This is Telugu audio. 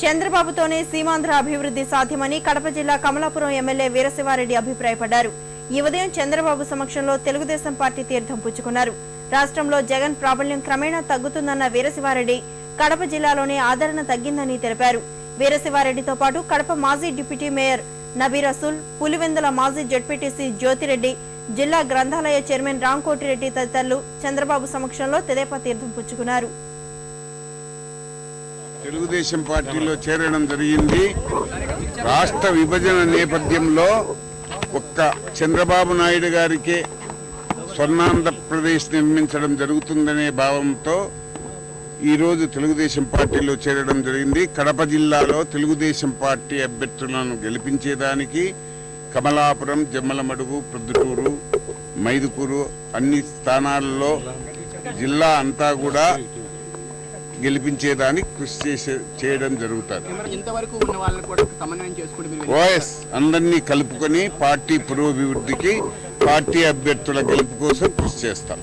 చంద్రబాబుతోనే సీమాంధ్ర అభివృద్ధి సాధ్యమని కడప జిల్లా కమలాపురం ఎమ్మెల్యే వీరశివారెడ్డి అభిప్రాయపడ్డారు. ఈ ఉదయం చంద్రబాబు సమక్షంలో తెలుగుదేశం పార్టీ తీర్థం పుచ్చుకున్నారు. రాష్ట్రంలో జగన్ ప్రాబల్యం క్రమేణా తగ్గుతుందన్న వీరశివారెడ్డి కడప జిల్లాలోనే ఆదరణ తగ్గిందని తెలిపారు. వీరశివారెడ్డితో పాటు కడప మాజీ డిప్యూటీ మేయర్ నబీ రసూల్, పులివెందుల మాజీ జడ్పీటీసీ జ్యోతిరెడ్డి, జిల్లా గ్రంథాలయ చైర్మన్ రాంకోటిరెడ్డి తదితరులు చంద్రబాబు సమక్షంలో తెదేపా తీర్థం పుచ్చుకున్నారు. తెలుగుదేశం పార్టీలో చేరడం జరిగింది. రాష్ట్ర విభజన నేపథ్యంలో ఒక్క చంద్రబాబు నాయుడు గారికే స్వర్ణాంధ్రప్రదేశ్ నిర్మించడం జరుగుతుందనే భావంతో ఈరోజు తెలుగుదేశం పార్టీలో చేరడం జరిగింది. కడప జిల్లాలో తెలుగుదేశం పార్టీ అభ్యర్థులను గెలిపించేదానికి కమలాపురం, జమ్మలమడుగు, ప్రొద్దుటూరు, మైదుకూరు అన్ని స్థానాల్లో జిల్లా అంతా కూడా గెలిపించేదానికి కృషి చేయడం జరుగుతుంది. ఓఎస్ అందరినీ కలుపుకొని పార్టీ పురోభివృద్ధికి, పార్టీ అభ్యర్థుల గెలుపు కోసం కృషి చేస్తాం.